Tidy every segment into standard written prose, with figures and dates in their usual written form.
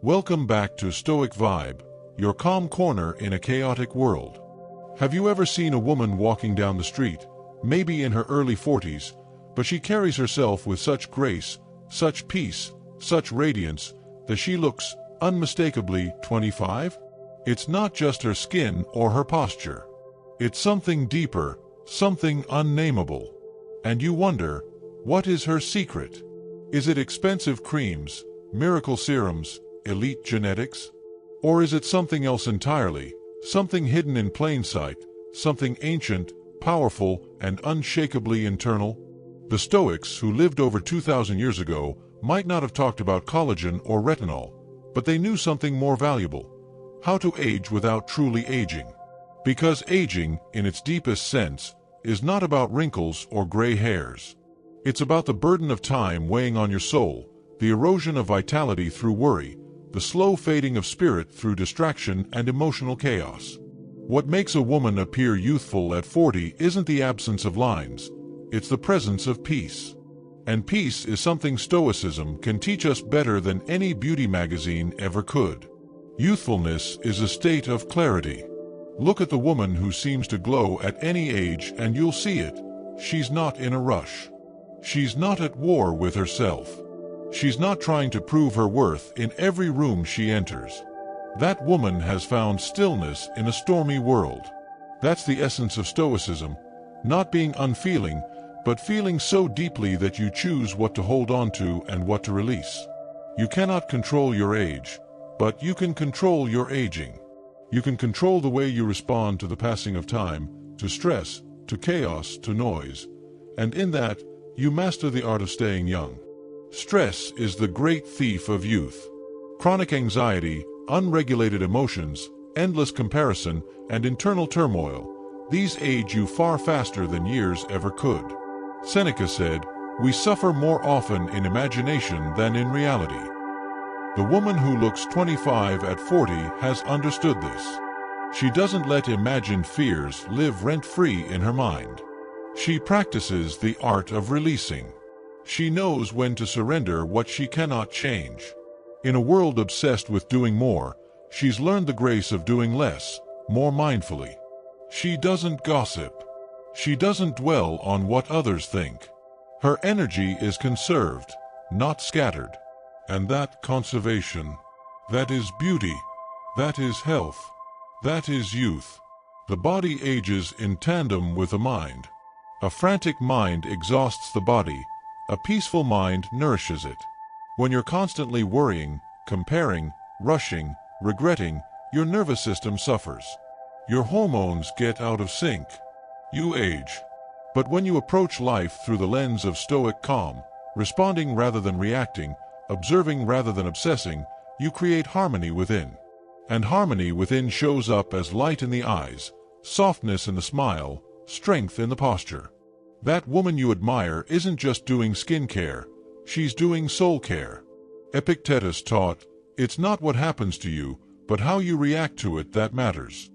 Welcome back to Stoic Vibe, your calm corner in a chaotic world. Have you ever seen a woman walking down the street, maybe in her early 40s, but she carries herself with such grace, such peace, such radiance, that she looks unmistakably 25? It's not just her skin or her posture. It's something deeper, something unnameable. And you wonder, what is her secret? Is it expensive creams, miracle serums, elite genetics? Or is it something else entirely, something hidden in plain sight, something ancient, powerful, and unshakably internal? The Stoics, who lived over 2,000 years ago, might not have talked about collagen or retinol, but they knew something more valuable: how to age without truly aging. Because aging, in its deepest sense, is not about wrinkles or gray hairs. It's about the burden of time weighing on your soul, the erosion of vitality through worry, the slow fading of spirit through distraction and emotional chaos. What makes a woman appear youthful at 40 isn't the absence of lines, it's the presence of peace. And peace is something Stoicism can teach us better than any beauty magazine ever could. Youthfulness is a state of clarity. Look at the woman who seems to glow at any age and you'll see it. She's not in a rush. She's not at war with herself. She's not trying to prove her worth in every room she enters. That woman has found stillness in a stormy world. That's the essence of Stoicism, not being unfeeling, but feeling so deeply that you choose what to hold on to and what to release. You cannot control your age, but you can control your aging. You can control the way you respond to the passing of time, to stress, to chaos, to noise. And in that, you master the art of staying young. Stress is the great thief of youth. Chronic anxiety, unregulated emotions, endless comparison, and internal turmoil, these age you far faster than years ever could. Seneca said, "We suffer more often in imagination than in reality." The woman who looks 25 at 40 has understood this. She doesn't let imagined fears live rent-free in her mind. She practices the art of releasing. She knows when to surrender what she cannot change. In a world obsessed with doing more, she's learned the grace of doing less, more mindfully. She doesn't gossip. She doesn't dwell on what others think. Her energy is conserved, not scattered. And that conservation, that is beauty, that is health, that is youth. The body ages in tandem with the mind. A frantic mind exhausts the body. A peaceful mind nourishes it. When you're constantly worrying, comparing, rushing, regretting, your nervous system suffers. Your hormones get out of sync. You age. But when you approach life through the lens of Stoic calm, responding rather than reacting, observing rather than obsessing, you create harmony within. And harmony within shows up as light in the eyes, softness in the smile, strength in the posture. That woman you admire isn't just doing skin care, she's doing soul care. Epictetus taught, "It's not what happens to you, but how you react to it that matters."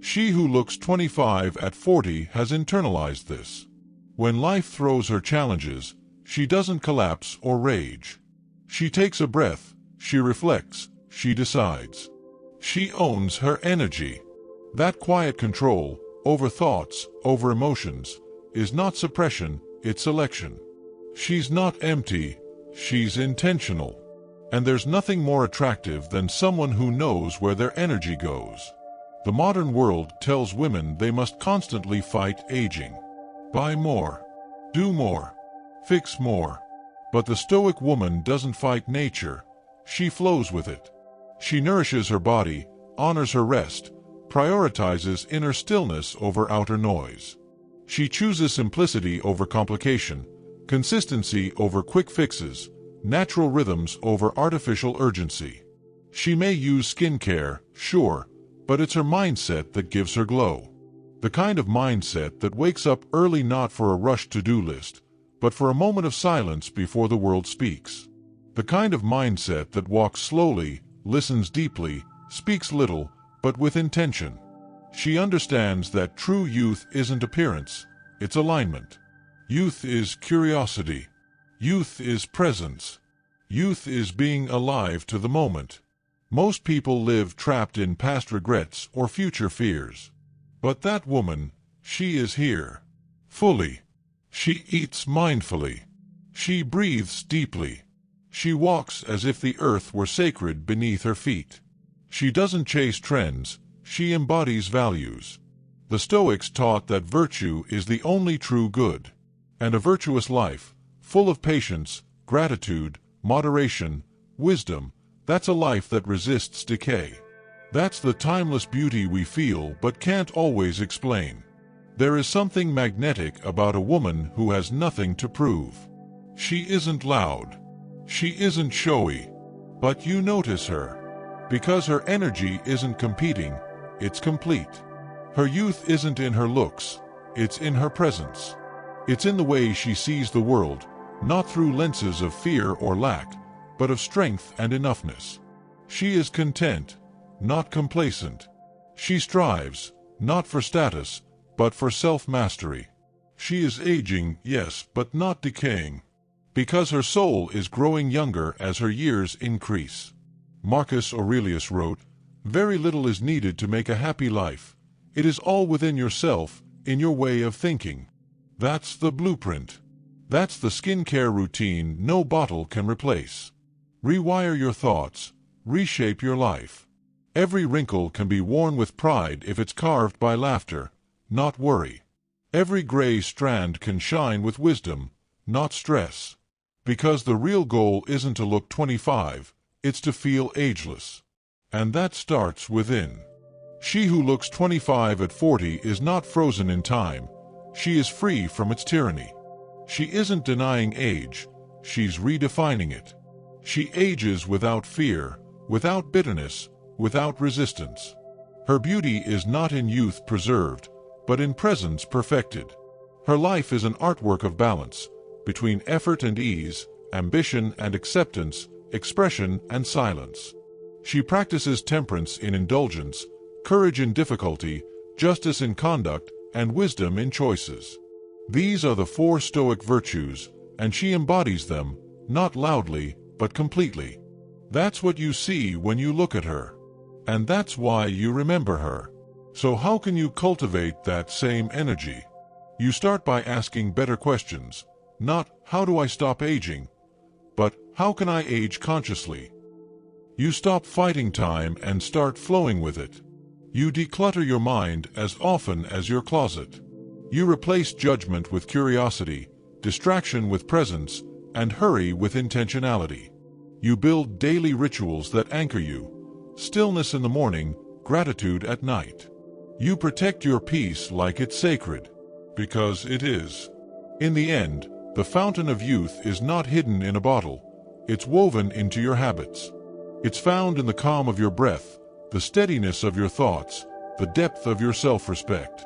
She who looks 25 at 40 has internalized this. When life throws her challenges, she doesn't collapse or rage. She takes a breath, she reflects, she decides. She owns her energy. That quiet control, over thoughts, over emotions, is not suppression, it's selection. She's not empty, she's intentional. And there's nothing more attractive than someone who knows where their energy goes. The modern world tells women they must constantly fight aging. Buy more. Do more. Fix more. But the Stoic woman doesn't fight nature. She flows with it. She nourishes her body, honors her rest, prioritizes inner stillness over outer noise. She chooses simplicity over complication, consistency over quick fixes, natural rhythms over artificial urgency. She may use skincare, sure, but it's her mindset that gives her glow. The kind of mindset that wakes up early not for a rushed to-do list, but for a moment of silence before the world speaks. The kind of mindset that walks slowly, listens deeply, speaks little, but with intention. She understands that true youth isn't appearance, it's alignment. Youth is curiosity. Youth is presence. Youth is being alive to the moment. Most people live trapped in past regrets or future fears. But that woman, she is here. Fully. She eats mindfully. She breathes deeply. She walks as if the earth were sacred beneath her feet. She doesn't chase trends, she embodies values. The Stoics taught that virtue is the only true good. And a virtuous life, full of patience, gratitude, moderation, wisdom, that's a life that resists decay. That's the timeless beauty we feel but can't always explain. There is something magnetic about a woman who has nothing to prove. She isn't loud. She isn't showy. But you notice her. Because her energy isn't competing, it's complete. Her youth isn't in her looks, it's in her presence. It's in the way she sees the world, not through lenses of fear or lack, but of strength and enoughness. She is content, not complacent. She strives, not for status, but for self-mastery. She is aging, yes, but not decaying. Because her soul is growing younger as her years increase. Marcus Aurelius wrote, "Very little is needed to make a happy life. It is all within yourself, in your way of thinking." That's the blueprint. That's the skincare routine no bottle can replace. Rewire your thoughts, reshape your life. Every wrinkle can be worn with pride if it's carved by laughter, not worry. Every gray strand can shine with wisdom, not stress. Because the real goal isn't to look 25, it's to feel ageless. And that starts within. She who looks 25 at 40 is not frozen in time. She is free from its tyranny. She isn't denying age, she's redefining it. She ages without fear, without bitterness, without resistance. Her beauty is not in youth preserved, but in presence perfected. Her life is an artwork of balance, between effort and ease, ambition and acceptance, expression and silence. She practices temperance in indulgence, courage in difficulty, justice in conduct, and wisdom in choices. These are the 4 Stoic virtues, and she embodies them, not loudly, but completely. That's what you see when you look at her. And that's why you remember her. So how can you cultivate that same energy? You start by asking better questions. Not, how do I stop aging? But, how can I age consciously? You stop fighting time and start flowing with it. You declutter your mind as often as your closet. You replace judgment with curiosity, distraction with presence, and hurry with intentionality. You build daily rituals that anchor you. Stillness in the morning, gratitude at night. You protect your peace like it's sacred. Because it is. In the end, the fountain of youth is not hidden in a bottle. It's woven into your habits. It's found in the calm of your breath, the steadiness of your thoughts, the depth of your self-respect.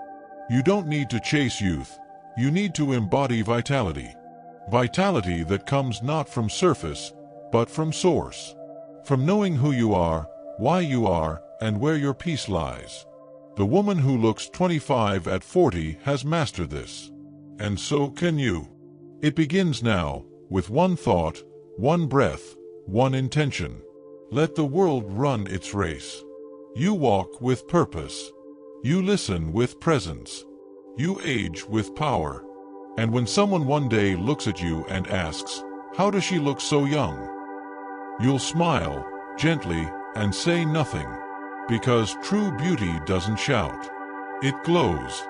You don't need to chase youth. You need to embody vitality. Vitality that comes not from surface, but from source. From knowing who you are, why you are, and where your peace lies. The woman who looks 25 at 40 has mastered this. And so can you. It begins now, with one thought, one breath, one intention. Let the world run its race. You walk with purpose. You listen with presence. You age with power. And when someone one day looks at you and asks, "How does she look so young?" you'll smile, gently, and say nothing. Because true beauty doesn't shout. It glows.